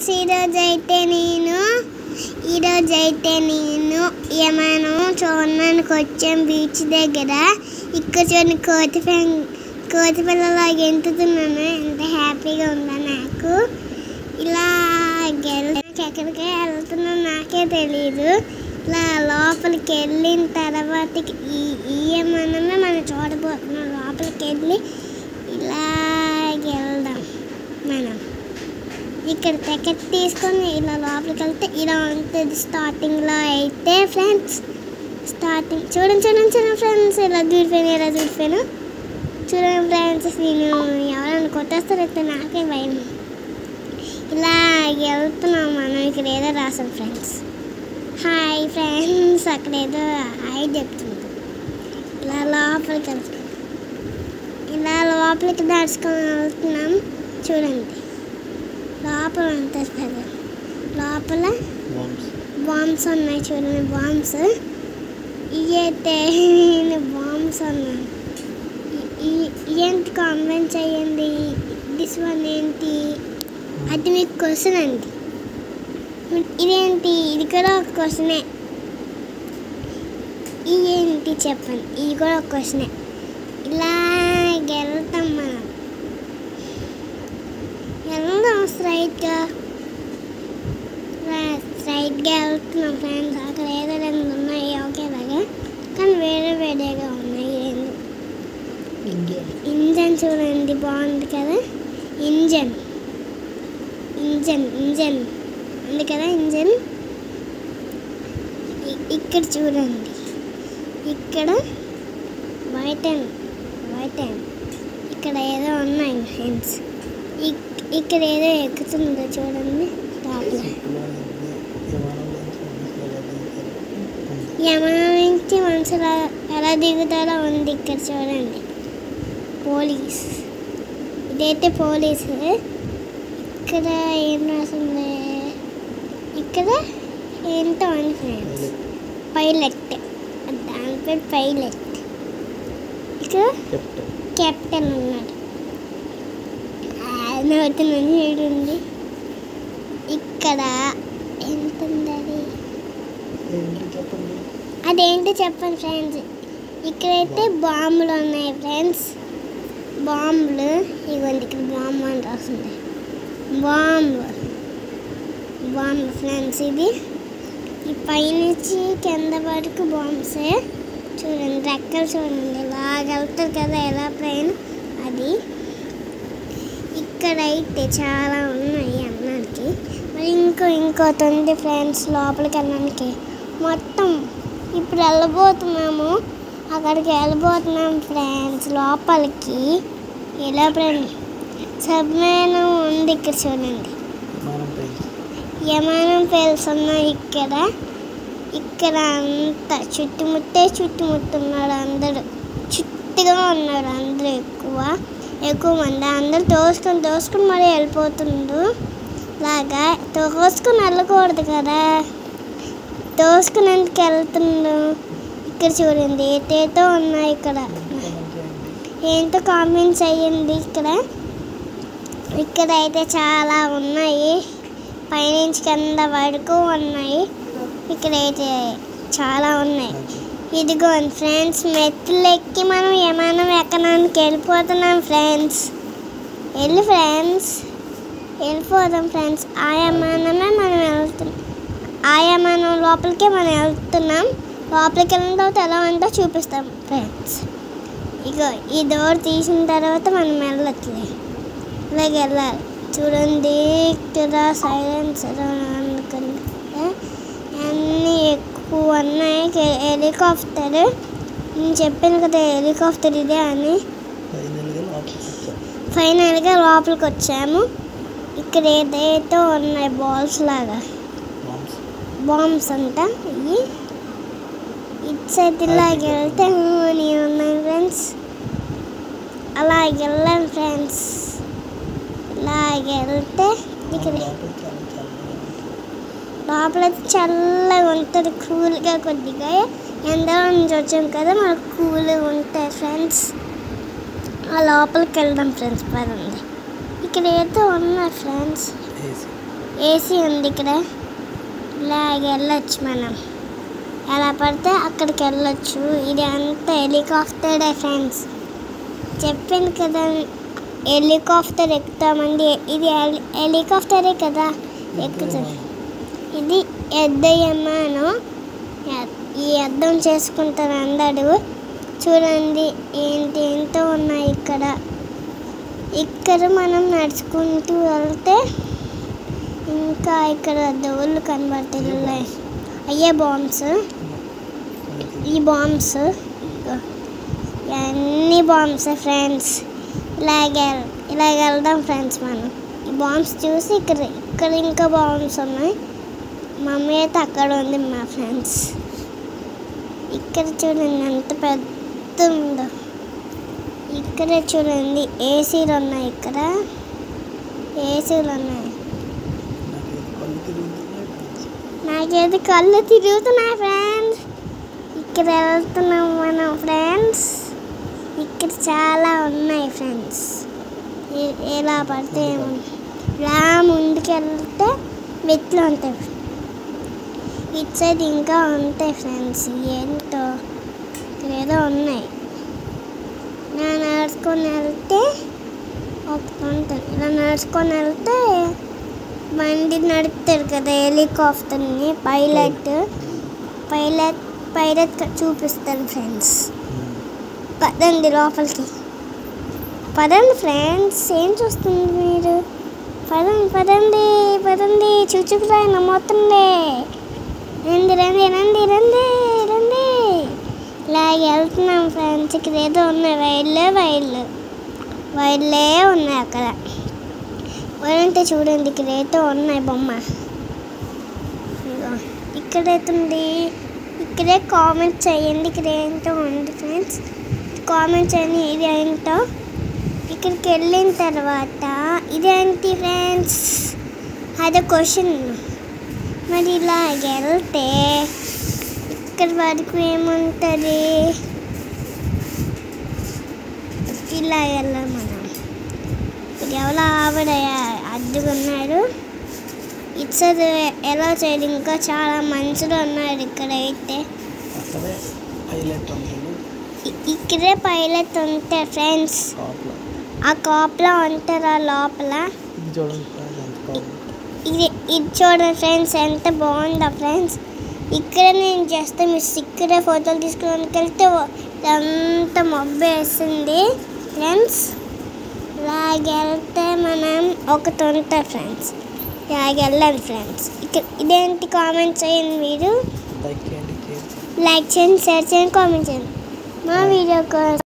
Friends, ఈరోజైతే నేను ఏమైనా చూడడానికి వచ్చాం బీచ్ దగ్గర. ఇక్కడ చూడండి కోతి పిల్లలాగా ఎంతుతున్నాను, ఎంత హ్యాపీగా ఉందా నాకు. ఇలా ఎక్కడికి వెళ్తున్నాను నాకే తెలీదు. ఇలా లోపలికి వెళ్ళిన తర్వాత ఏమన్నా మనం చూడబోతున్నాం. లోపలికి వెళ్ళి ఇలా వెళ్దాం. మనం ఇక్కడ టికెట్ తీసుకొని ఇలా లోపలికి వెళ్తే ఇలా ఉంటుంది స్టార్టింగ్లో అయితే ఫ్రెండ్స్. స్టార్టింగ్ చూడండి ఫ్రెండ్స్, ఇలా దూరిపోయాను చూడండి ఫ్రెండ్స్. నేను ఎవరైనా కొట్టేస్తారైతే నాకే భయం. ఇలా వెళ్తున్నాం మనం. ఇక్కడ ఏదో రాసాం ఫ్రెండ్స్, హాయ్ ఫ్రెండ్స్. అక్కడ ఏదో హాయ్ చెప్తుంది. ఇలా లోపలికి వెళ్తున్నాం, ఇలా లోపలికి దర్శకొని వెళ్తున్నాం. చూడండి లోపల ఉంటుంది కదా, లోపల బాంబ్స్ ఉన్నాయి. చూడండి బాంబ్స్. ఇవైతే నేను బాంబ్స్ అన్నాను. ఏంటి కామెంట్ చేయండి. దిస్ వన్ ఏంటి, అది మీకు క్వశ్చన్ అండి. ఇదేంటి, ఇది కూడా ఒక క్వశ్చనే. ఇదేంటి చెప్పండి, ఇది కూడా ఒక క్వశ్చనే. ఇలా వెళ్తాం మనం. వెళ్దాం స్ట్రైట్గా వెళ్తున్నాం ఫ్రెండ్స్. అక్కడ ఏదో రెండు ఉన్నాయి ఒకేలాగా, కానీ వేరేగా ఉన్నాయి రెండు. ఇంజన్ చూడండి బాగుంది కదా. ఇంజన్ ఉంది కదా ఇంజన్. ఇక్కడ చూడండి, ఇక్కడ వైట్ అండ్ ఇక్కడ ఏదో ఉన్నాయి ఫ్రెండ్స్. ఇక్కడ ఏదో ఎక్కుతుందో చూడండి. విమానం నుంచి మనుషులు ఎలా దిగుతారో ఉంది ఇక్కడ చూడండి. పోలీస్, ఇదైతే పోలీసు. ఇక్కడ ఏం రాసింది, ఇక్కడ ఏంటో అని ఫ్రెండ్స్, పైలట్. దాని పేరు పైలట్. ఇక్కడ కెప్టెన్ ఉన్నాడు. నవ్వుతున్నాను చూడండి. ఇక్కడ ఎంత ఉంది, అదేంటో చెప్పండి ఫ్రెండ్స్. ఇక్కడైతే బాంబులు ఉన్నాయి ఫ్రెండ్స్. బాంబులు ఇవ్వండి. ఇక్కడ బాంబు అని రాస్తుంది. Bomb friends. ఇది ఈ పైనుంచి కింద వరకు బాంబ్సే. చూడండి రెక్కలు చూడండి, ఇలాగెళ్తారు కదా ఎలా ప్లేన్ అది. ఇక్కడైతే చాలా ఉన్నాయి అన్నానికి. మరి ఇంకోటి ఉంది ఫ్రెండ్స్ లోపలికి వెళ్ళడానికి. మొత్తం ఇప్పుడు వెళ్ళబోతున్నాము, అక్కడికి వెళ్ళబోతున్నాం ఫ్రెండ్స్ లోపలికి. ఎలా ఫ్రెండ్స్ సబ్మెరైన్ ఉంది ఇక్కడ చూడండి. విమానం పేల్స్ ఉన్నాయి ఇక్కడ అంతా చుట్టుముట్టున్నారు అందరూ. చుట్టుగా ఉన్నారు అందరూ, ఎక్కువ మంది. అందరూ తోసుకొని మరీ వెళ్ళిపోతుండ్రు. లాగా తోసుకొని వెళ్ళకూడదు కదా, తోసుకుని ఎందుకు వెళ్తుండ్రు. ఇక్కడ చూడండి ఏటేటో ఉన్నాయి. ఇక్కడ ఏంటో కామెంట్ చేయండి. ఇక్కడ అయితే చాలా ఉన్నాయి, పైనుంచి కింద వరకు ఉన్నాయి. ఇక్కడైతే చాలా ఉన్నాయి. ఇదిగోండి ఫ్రెండ్స్, మెట్లు ఎక్కి మనం విమానం ఎక్కడానికి వెళ్ళిపోతున్నాం ఫ్రెండ్స్. వెళ్ళిపోదాం ఫ్రెండ్స్. ఆ విమానమే మనం వెళ్తున్నాం. ఆ విమానం లోపలికే మనం వెళ్తున్నాం. లోపలికి వెళ్ళిన తర్వాత ఎలా ఉందో చూపిస్తాం ఫ్రెండ్స్. ఇగో ఈ డోర్ తీసిన తర్వాత మనం వెళ్ళట్లే, ఇలాగ వెళ్ళాలి. చూడండి ఇక్కడ సైలెన్సర్ అనుకుంటే అన్నీ ఎక్కువ ఉన్నాయి. హెలికాప్టర్, నేను చెప్పాను కదా హెలికాప్టర్ ఇదే అని. ఫైనల్గా లోపలికి వచ్చాము. ఇక్కడ ఏదైతే ఉన్నాయి బాల్స్ లాగా, బాంబ్స్ అంట. ఇటు సైడ్ ఇలాగ వెళ్తే ఉన్నాయి ఫ్రెండ్స్. అలాగే వెళ్ళాను ఫ్రెండ్స్. ఇలాగే వెళ్తే ఇక్కడ లోపల చల్లగా ఉంటుంది, కూల్గా. కొద్దిగా ఎండలో నుంచి వచ్చాం కదా, మనకు కూల్గా ఉంటాయి ఫ్రెండ్స్. ఆ లోపలికి వెళ్దాం ఫ్రెండ్స్. పదండి. ఇక్కడ ఏదో ఉన్నాయి ఫ్రెండ్స్, ఏసీ ఉంది ఇక్కడ. ఇలాగ వెళ్ళొచ్చు మనం, ఎలా పడితే అక్కడికి వెళ్ళొచ్చు. ఇది అంతా హెలికాప్టరే ఫ్రెండ్స్. చెప్పింది కదా హెలికాప్టర్ ఎక్కుతామండి. ఇది హెలికాప్టరే కదా ఎక్కుతుంది. ఇది ఎద్దయ్యమ్మను ఈ అద్దం చేసుకుంటారు అందరూ. చూడండి ఏంటో ఉన్నాయి ఇక్కడ. ఇక్కడ మనం నడుచుకుంటూ వెళ్తే ఇంకా ఇక్కడ దోళ్ళు కనబడుతున్నాయి. అయ్యే బాంబ్స్, ఈ బాంబ్స్ అన్నీ బాంబ్స్ ఫ్రెండ్స్. ఇలాగ వెళ్దాం ఫ్రెండ్స్ మనం. ఈ బాంబ్స్ చూసి ఇక్కడ ఇంకా బాంబ్స్ ఉన్నాయి. మమ్మీ అయితే అక్కడ ఉంది మా ఫ్రెండ్స్. ఇక్కడ చూడండి ఎంత పెద్ద ఉందో. ఇక్కడ చూడండి ఏసీలు ఉన్నాయి. ఇక్కడ ఏసీలు ఉన్నాయి. నాకేది కళ్ళు తిరుగుతున్నాయి ఫ్రెండ్స్. ఇక్కడ వెళ్తున్నాం మనం ఫ్రెండ్స్. ఇక్కడ చాలా ఉన్నాయి ఫ్రెండ్స్. ఎలా పడితే ఇలా ముందుకు వెళ్తే మెట్లు ఉంటాయి. ఇటు సైడ్ ఇంకా ఉంటాయి ఫ్రెండ్స్. ఏంటో ఏదో ఉన్నాయి. ఇలా నడుచుకొని వెళ్తే ఒకటి ఉంటుంది. ఇలా నడుచుకొని వెళ్తే బండి నడుపుతారు కదా హెలికాప్టర్ని. పైలట్ చూపిస్తారు ఫ్రెండ్స్. పదండి లోపలికి, పదండి ఫ్రెండ్స్. ఏం చూస్తుంది మీరు? పదండి చూచుకురాయి నమ్మవుతుంది. రండి. ఇలాగ వెళ్తున్నాం ఫ్రెండ్స్. ఇక్కడ ఏదో ఉన్నాయి వైర్లే ఉన్నాయి అక్కడ. వైరంటే చూడండి ఇక్కడ ఏదో ఉన్నాయి బొమ్మ. ఇక్కడైతుంది. ఇక్కడే కామెంట్ చేయండి ఇక్కడ ఏంటో ఉంది ఫ్రెండ్స్. కామెంట్ చేయండి ఇది ఏంటో. ఇక్కడికి వెళ్ళిన తర్వాత ఇదేంటి ఫ్రెండ్స్, అదే క్వశ్చన్. మరి ఇలా వెళ్తే ఇక్కడ వరకు ఏముంటుంది? ఇలా వెళ్ళాలి మనం. ఇది ఎవరో ఆవిడ అడ్డుకున్నాడు. ఇటు ఎలా చేయదు. ఇంకా చాలా మనుషులు ఉన్నారు ఇక్కడైతే. ఇక్కడే పైలట్ ఉంటారు ఫ్రెండ్స్. ఆ కాప్లో ఉంటారు ఆ లోపల. ఇది చూడండి ఫ్రెండ్స్ ఎంత బాగుందో ఫ్రెండ్స్. ఇక్కడ నేను జస్ట్ మిస్ ఇక్కడే ఫోటోలు తీసుకోవడానికి వెళ్తే ఎంత మబ్బు వేసింది ఫ్రెండ్స్. ఇలాగెళ్తే మనం ఒకటి ఉంటుంది ఫ్రెండ్స్. ఇలాగెళ్ళాలి ఫ్రెండ్స్. ఇక్కడ ఇదేంటి కామెంట్ చేయండి మీరు. లైక్ చేయండి, షేర్ చేయండి, కామెంట్ చేయండి. మా వీడియో